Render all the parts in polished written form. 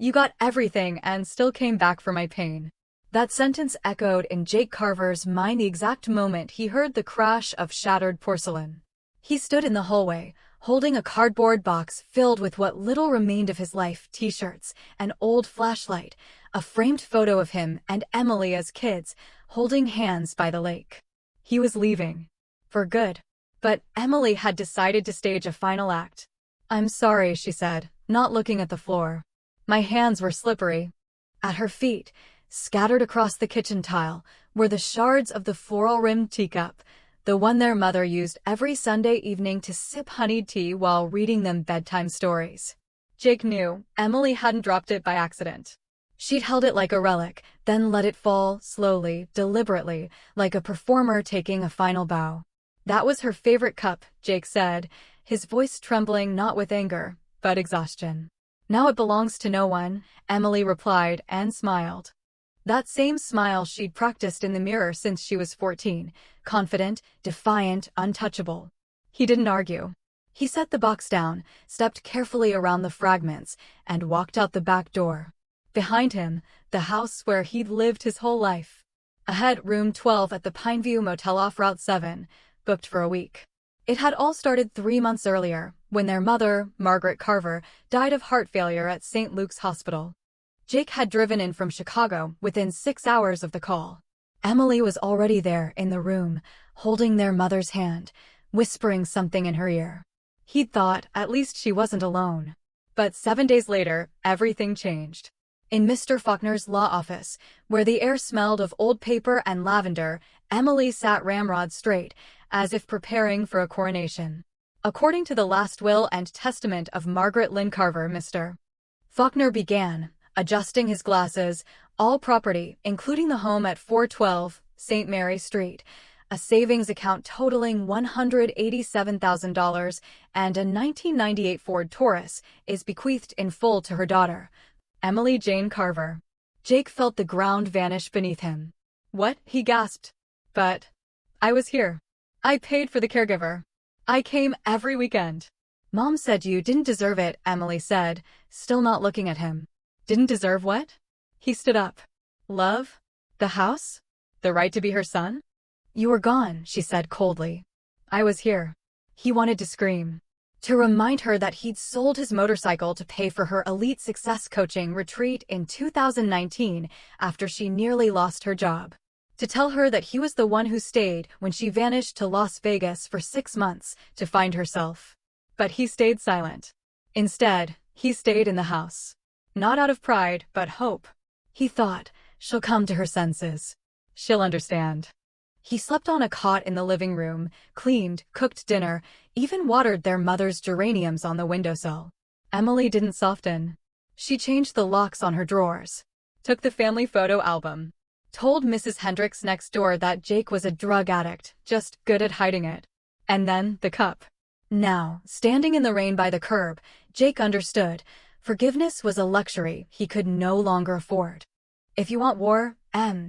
You got everything and still came back for my pain. That sentence echoed in Jake Carver's mind the exact moment he heard the crash of shattered porcelain. He stood in the hallway, holding a cardboard box filled with what little remained of his life: t-shirts, an old flashlight, a framed photo of him and Emily as kids, holding hands by the lake. He was leaving. For good. But Emily had decided to stage a final act. "I'm sorry," she said, not looking at the floor. "My hands were slippery." At her feet, scattered across the kitchen tile, were the shards of the floral-rimmed teacup, the one their mother used every Sunday evening to sip honeyed tea while reading them bedtime stories. Jake knew Emily hadn't dropped it by accident. She'd held it like a relic, then let it fall, slowly, deliberately, like a performer taking a final bow. "That was her favorite cup," Jake said, his voice trembling not with anger, but exhaustion. "Now it belongs to no one," Emily replied and smiled. That same smile she'd practiced in the mirror since she was 14, confident, defiant, untouchable. He didn't argue. He set the box down, stepped carefully around the fragments, and walked out the back door. Behind him, the house where he'd lived his whole life. Ahead, room 12 at the Pineview Motel off Route 7, booked for a week. It had all started 3 months earlier, when their mother, Margaret Carver, died of heart failure at St. Luke's Hospital. Jake had driven in from Chicago within 6 hours of the call. Emily was already there in the room, holding their mother's hand, whispering something in her ear. He'd thought at least she wasn't alone. But 7 days later, everything changed. In Mr. Faulkner's law office, where the air smelled of old paper and lavender, Emily sat ramrod straight, as if preparing for a coronation. According to the last will and testament of Margaret Lynn Carver, Mr. Faulkner began, adjusting his glasses, all property, including the home at 412 St. Mary Street, a savings account totaling $187,000, and a 1998 Ford Taurus, is bequeathed in full to her daughter, Emily Jane Carver. Jake felt the ground vanish beneath him. "What?" he gasped. "But I was here. I paid for the caregiver. I came every weekend." "Mom said you didn't deserve it," Emily said, still not looking at him. "Didn't deserve what?" He stood up. "Love? The house? The right to be her son?" "You were gone," she said coldly. "I was here." He wanted to scream. To remind her that he'd sold his motorcycle to pay for her elite success coaching retreat in 2019 after she nearly lost her job. To tell her that he was the one who stayed when she vanished to Las Vegas for 6 months to find herself. But he stayed silent. Instead, he stayed in the house. Not out of pride, but hope. He thought, she'll come to her senses. She'll understand. He slept on a cot in the living room, cleaned, cooked dinner, even watered their mother's geraniums on the windowsill. Emily didn't soften. She changed the locks on her drawers, took the family photo album, told Mrs. Hendricks next door that Jake was a drug addict, just good at hiding it. And then, the cup. Now, standing in the rain by the curb, Jake understood. Forgiveness was a luxury he could no longer afford. "If you want war,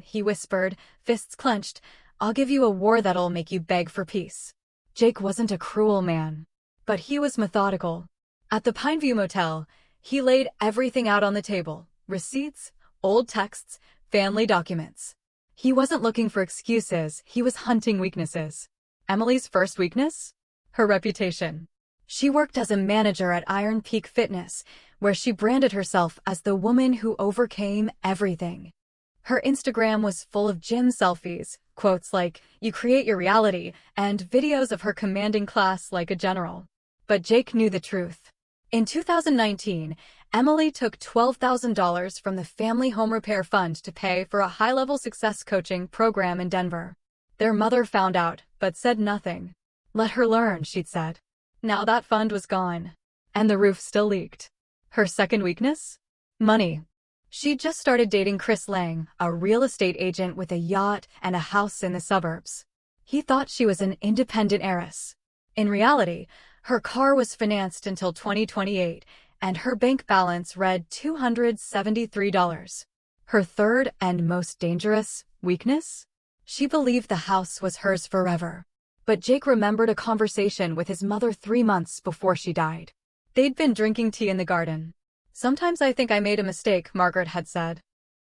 he whispered, fists clenched, "I'll give you a war that'll make you beg for peace." Jake wasn't a cruel man. But he was methodical. At the Pineview Motel, he laid everything out on the table: receipts, old texts, family documents. He wasn't looking for excuses, he was hunting weaknesses. Emily's first weakness? Her reputation. She worked as a manager at Iron Peak Fitness, where she branded herself as the woman who overcame everything. Her Instagram was full of gym selfies, quotes like, "You create your reality," and videos of her commanding class like a general. But Jake knew the truth. In 2019, Emily took $12,000 from the Family Home Repair Fund to pay for a high-level success coaching program in Denver. Their mother found out, but said nothing. "Let her learn," she'd said. Now that fund was gone. And the roof still leaked. Her second weakness? Money. She'd just started dating Chris Lang, a real estate agent with a yacht and a house in the suburbs. He thought she was an independent heiress. In reality, her car was financed until 2028, and her bank balance read $273. Her third and most dangerous weakness? She believed the house was hers forever. But Jake remembered a conversation with his mother 3 months before she died. They'd been drinking tea in the garden. Sometimes I think I made a mistake, Margaret had said.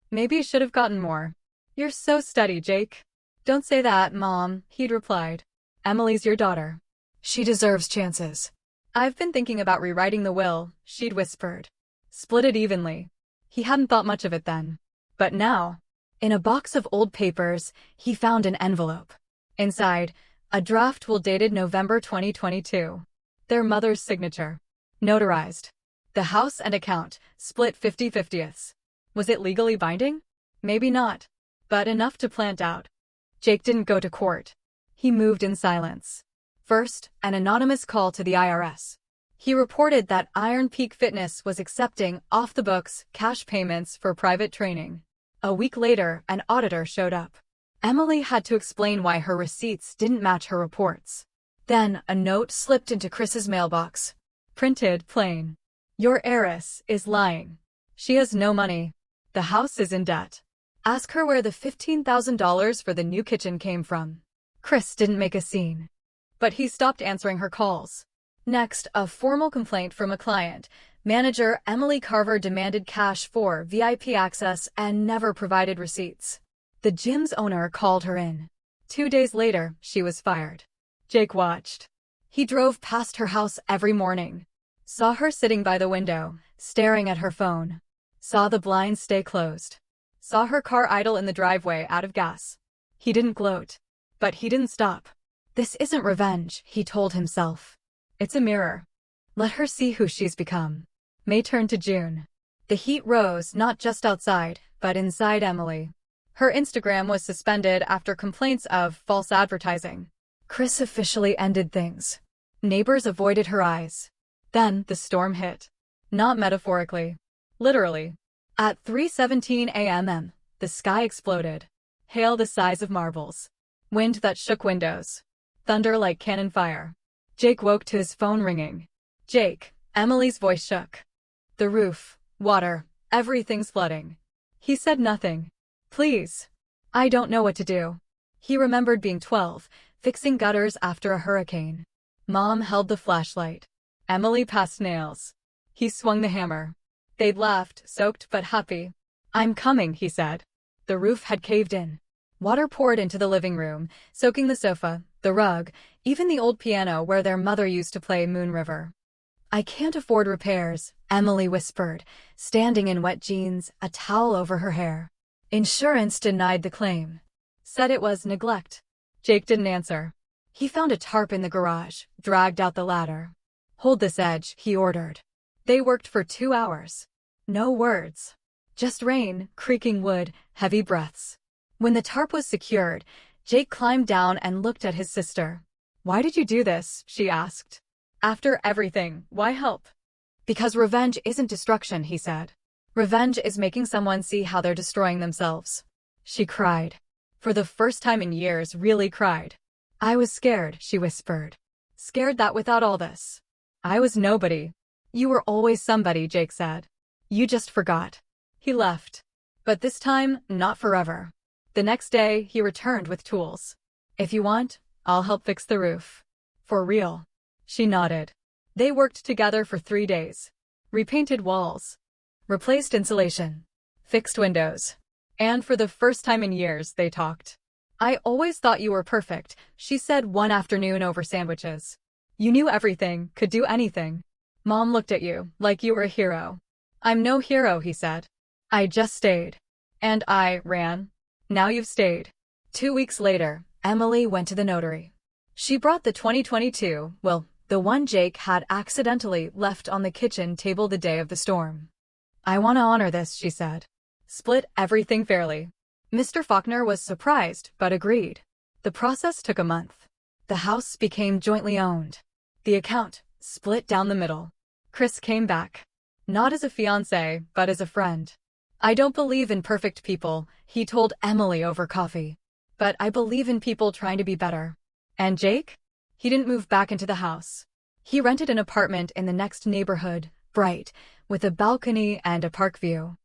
Maybe you should have gotten more. You're so steady, Jake. Don't say that, Mom, he'd replied. Emily's your daughter. She deserves chances. I've been thinking about rewriting the will, she'd whispered. Split it evenly. He hadn't thought much of it then. But now, in a box of old papers, he found an envelope. Inside, a draft will dated November 2022. Their mother's signature. Notarized. The house and account, split 50/50. Was it legally binding? Maybe not. But enough to plant out. Jake didn't go to court. He moved in silence. First, an anonymous call to the IRS. He reported that Iron Peak Fitness was accepting off-the-books cash payments for private training. A week later, an auditor showed up. Emily had to explain why her receipts didn't match her reports. Then, a note slipped into Chris's mailbox. Printed plain. Your heiress is lying. She has no money. The house is in debt. Ask her where the $15,000 for the new kitchen came from. Chris didn't make a scene. But he stopped answering her calls. Next, a formal complaint from a client. Manager Emily Carver demanded cash for VIP access and never provided receipts. The gym's owner called her in. 2 days later, she was fired. Jake watched. He drove past her house every morning. Saw her sitting by the window, staring at her phone. Saw the blinds stay closed. Saw her car idle in the driveway out of gas. He didn't gloat. But he didn't stop. This isn't revenge, he told himself. It's a mirror. Let her see who she's become. May turned to June. The heat rose not just outside, but inside Emily. Her Instagram was suspended after complaints of false advertising. Chris officially ended things. Neighbors avoided her eyes. Then the storm hit. Not metaphorically. Literally. At 3:17 a.m., the sky exploded. Hail the size of marbles. Wind that shook windows. Thunder like cannon fire. Jake woke to his phone ringing. Jake, Emily's voice shook. The roof, water, everything's flooding. He said nothing. Please. I don't know what to do. He remembered being 12, fixing gutters after a hurricane. Mom held the flashlight. Emily passed nails. He swung the hammer. They'd laughed, soaked but happy. I'm coming, he said. The roof had caved in. Water poured into the living room, soaking the sofa, the rug, even the old piano where their mother used to play Moon River. I can't afford repairs, Emily whispered, standing in wet jeans, a towel over her hair. Insurance denied the claim. Said it was neglect. Jake didn't answer. He found a tarp in the garage, dragged out the ladder. Hold this edge, he ordered. They worked for 2 hours. No words. Just rain, creaking wood, heavy breaths. When the tarp was secured, Jake climbed down and looked at his sister. Why did you do this? She asked. After everything, why help? Because revenge isn't destruction, he said. Revenge is making someone see how they're destroying themselves. She cried. For the first time in years, really cried. I was scared, she whispered. Scared that without all this, I was nobody. You were always somebody, Jake said. You just forgot. He left. But this time, not forever. The next day, he returned with tools. If you want, I'll help fix the roof. For real. She nodded. They worked together for 3 days. Repainted walls. Replaced insulation. Fixed windows. And for the first time in years, they talked. I always thought you were perfect, she said one afternoon over sandwiches. You knew everything, could do anything. Mom looked at you like you were a hero. I'm no hero, he said. I just stayed. And I ran. Now you've stayed. 2 weeks later, Emily went to the notary. She brought the 2022, well, the one Jake had accidentally left on the kitchen table the day of the storm. I want to honor this, she said. Split everything fairly. Mr. Faulkner was surprised, but agreed. The process took a month. The house became jointly owned. The account split down the middle. Chris came back. Not as a fiancé, but as a friend. I don't believe in perfect people, he told Emily over coffee. But I believe in people trying to be better. And Jake? He didn't move back into the house. He rented an apartment in the next neighborhood, bright, with a balcony and a park view.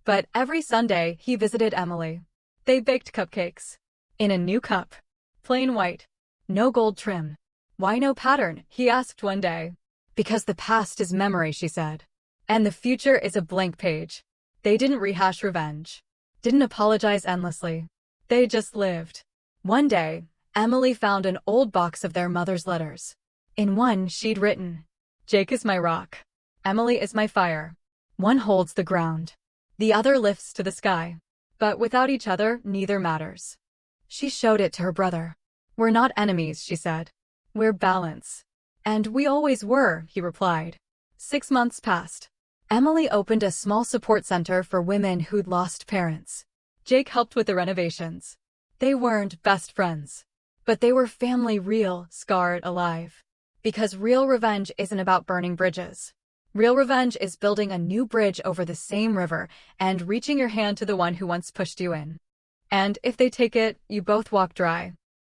But every Sunday, he visited Emily. They baked cupcakes. In a new cup. Plain white. No gold trim. Why no pattern? He asked one day. Because the past is memory, she said. And the future is a blank page. They didn't rehash revenge. Didn't apologize endlessly. They just lived. One day, Emily found an old box of their mother's letters. In one, she'd written, "Jake is my rock. Emily is my fire." One holds the ground. The other lifts to the sky. But without each other, neither matters. She showed it to her brother. "We're not enemies," she said. "We're balance." "And we always were," he replied. 6 months passed. Emily opened a small support center for women who'd lost parents. Jake helped with the renovations. They weren't best friends. But they were family, real, scarred, alive. Because real revenge isn't about burning bridges. Real revenge is building a new bridge over the same river and reaching your hand to the one who once pushed you in. And if they take it, you both walk dry.